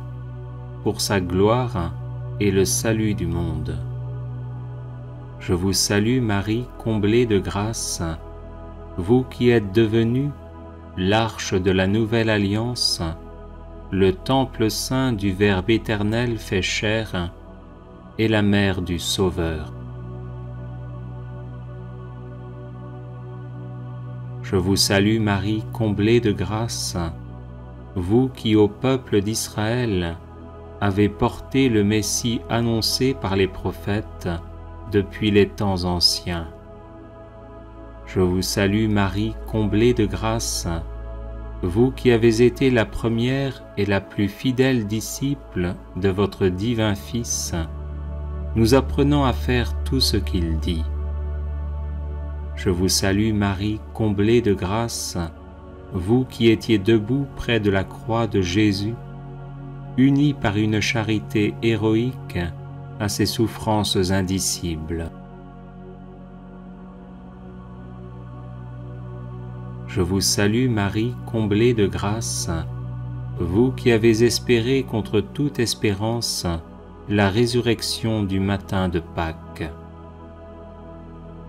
pour sa gloire et le salut du monde. Je vous salue Marie, comblée de grâce, vous qui êtes devenue l'arche de la nouvelle alliance, le temple saint du Verbe éternel fait chair et la mère du Sauveur. Je vous salue Marie, comblée de grâce, vous qui au peuple d'Israël avez porté le Messie annoncé par les prophètes depuis les temps anciens. Je vous salue Marie, comblée de grâce, vous qui avez été la première et la plus fidèle disciple de votre divin Fils, nous apprenant à faire tout ce qu'il dit. Je vous salue Marie, comblée de grâce, vous qui étiez debout près de la croix de Jésus, unis par une charité héroïque à ses souffrances indicibles. Je vous salue Marie, comblée de grâce, vous qui avez espéré contre toute espérance la résurrection du matin de Pâques.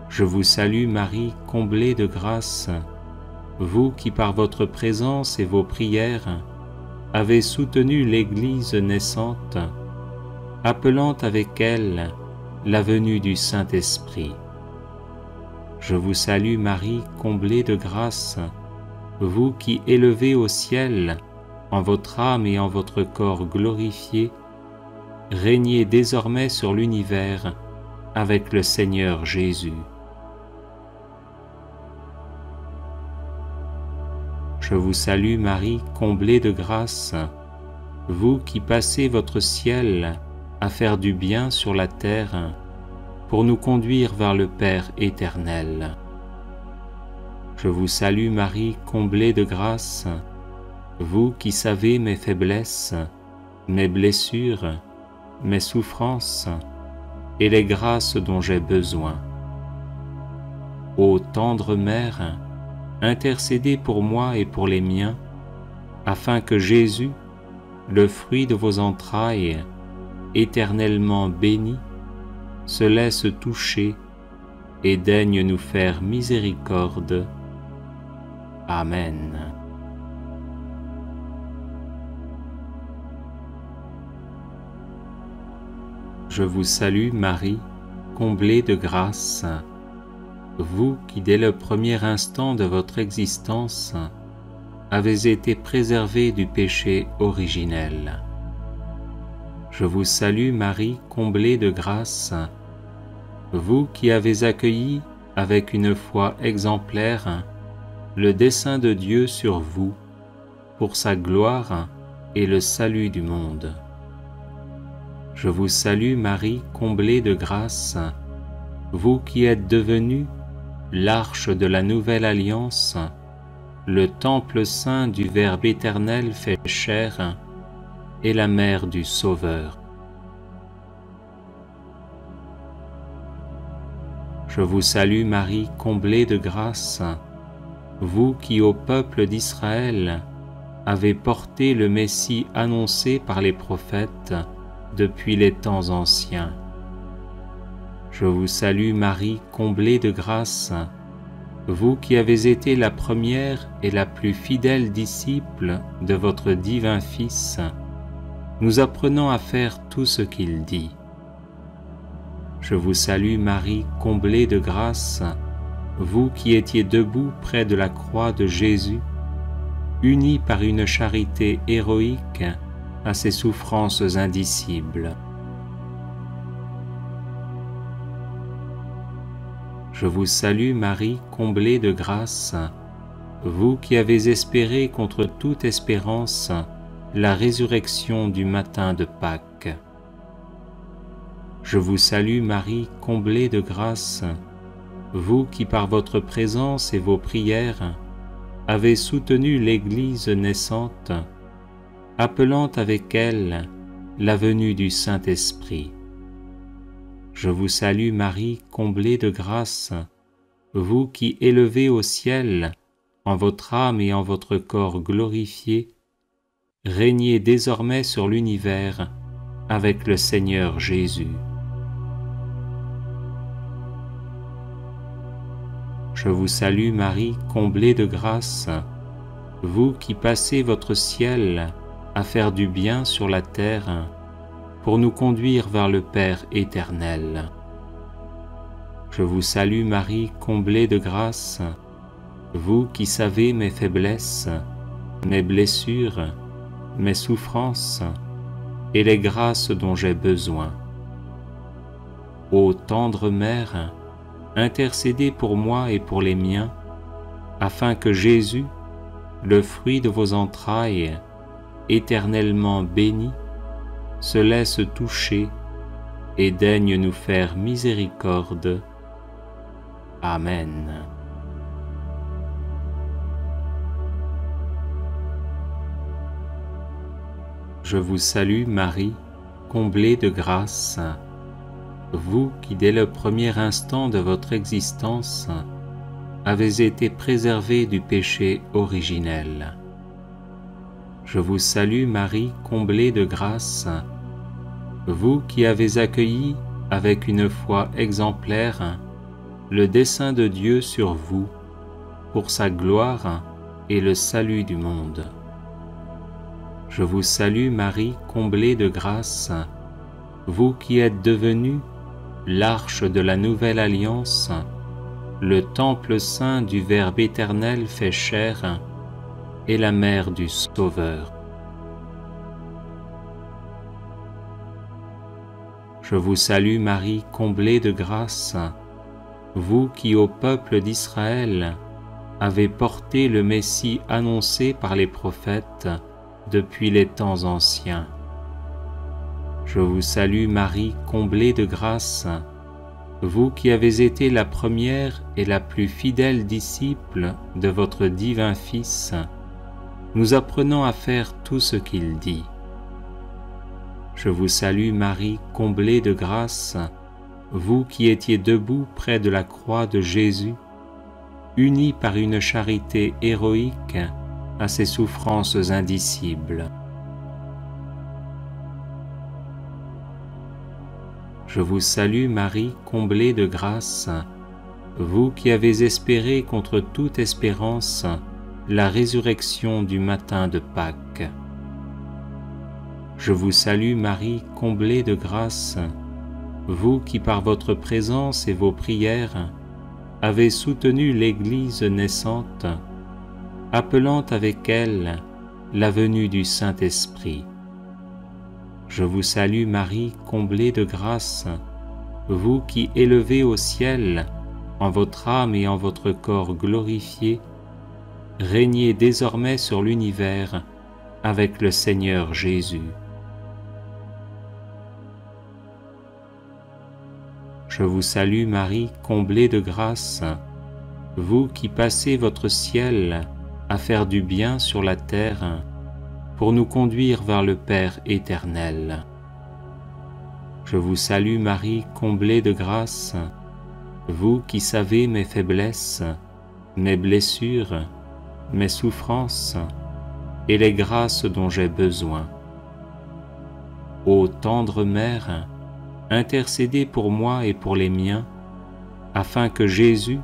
Je vous salue Marie, comblée de grâce, vous qui par votre présence et vos prières avez soutenu l'Église naissante, appelant avec elle la venue du Saint-Esprit. Je vous salue Marie, comblée de grâce, vous qui élevez au ciel, en votre âme et en votre corps glorifiés, régnez désormais sur l'univers avec le Seigneur Jésus. Je vous salue Marie, comblée de grâce, vous qui passez votre ciel à faire du bien sur la terre pour nous conduire vers le Père éternel. Je vous salue Marie, comblée de grâce, vous qui savez mes faiblesses, mes blessures, mes souffrances et les grâces dont j'ai besoin. Ô tendre Mère, intercédez pour moi et pour les miens, afin que Jésus, le fruit de vos entrailles, éternellement béni, se laisse toucher et daigne nous faire miséricorde. Amen. Je vous salue Marie, comblée de grâce, vous qui dès le premier instant de votre existence avez été préservée du péché originel. Je vous salue Marie, comblée de grâce, vous qui avez accueilli avec une foi exemplaire le dessein de Dieu sur vous pour sa gloire et le salut du monde. Je vous salue Marie, comblée de grâce, vous qui êtes devenue l'arche de la nouvelle alliance, le temple saint du Verbe éternel fait chair et la mère du Sauveur. Je vous salue Marie, comblée de grâce, vous qui au peuple d'Israël avez porté le Messie annoncé par les prophètes depuis les temps anciens. Je vous salue Marie, comblée de grâce, vous qui avez été la première et la plus fidèle disciple de votre divin Fils, nous apprenant à faire tout ce qu'il dit. Je vous salue Marie, comblée de grâce, vous qui étiez debout près de la croix de Jésus, unis par une charité héroïque à ses souffrances indicibles. Je vous salue Marie, comblée de grâce, vous qui avez espéré contre toute espérance la résurrection du matin de Pâques. Je vous salue Marie, comblée de grâce, vous qui par votre présence et vos prières avez soutenu l'Église naissante, appelant avec elle la venue du Saint-Esprit. Je vous salue Marie, comblée de grâce, vous qui élevez au ciel, en votre âme et en votre corps glorifiés, régnez désormais sur l'univers avec le Seigneur Jésus. Je vous salue Marie, comblée de grâce, vous qui passez votre ciel à faire du bien sur la terre pour nous conduire vers le Père éternel. Je vous salue Marie, comblée de grâce, vous qui savez mes faiblesses, mes blessures, mes souffrances et les grâces dont j'ai besoin. Ô tendre Mère, intercédez pour moi et pour les miens, afin que Jésus, le fruit de vos entrailles, éternellement béni, se laisse toucher et daigne nous faire miséricorde. Amen. Je vous salue Marie, comblée de grâce, vous qui dès le premier instant de votre existence avez été préservée du péché originel. Je vous salue Marie, comblée de grâce, vous qui avez accueilli avec une foi exemplaire le dessein de Dieu sur vous pour sa gloire et le salut du monde. Je vous salue Marie, comblée de grâce, vous qui êtes devenue l'arche de la nouvelle alliance, le temple saint du Verbe éternel fait chair et la mère du Sauveur. Je vous salue Marie, comblée de grâce, vous qui au peuple d'Israël avez porté le Messie annoncé par les prophètes depuis les temps anciens. Je vous salue Marie, comblée de grâce, vous qui avez été la première et la plus fidèle disciple de votre divin Fils, nous apprenant à faire tout ce qu'il dit. Je vous salue Marie, comblée de grâce, vous qui étiez debout près de la croix de Jésus, unis par une charité héroïque à ses souffrances indicibles. Je vous salue Marie, comblée de grâce, vous qui avez espéré contre toute espérance la résurrection du matin de Pâques. Je vous salue Marie, comblée de grâce, vous qui par votre présence et vos prières avez soutenu l'Église naissante, appelant avec elle la venue du Saint-Esprit. Je vous salue Marie, comblée de grâce, vous qui élevez au ciel, en votre âme et en votre corps glorifiés, régnez désormais sur l'univers avec le Seigneur Jésus. Je vous salue Marie, comblée de grâce, vous qui passez votre ciel à faire du bien sur la terre pour nous conduire vers le Père éternel. Je vous salue Marie, comblée de grâce, vous qui savez mes faiblesses, mes blessures, mes souffrances et les grâces dont j'ai besoin. Ô tendre Mère, intercédez pour moi et pour les miens, afin que Jésus,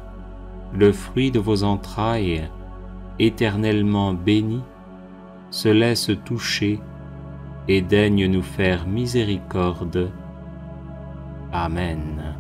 le fruit de vos entrailles, éternellement béni, se laisse toucher et daigne nous faire miséricorde. Amen.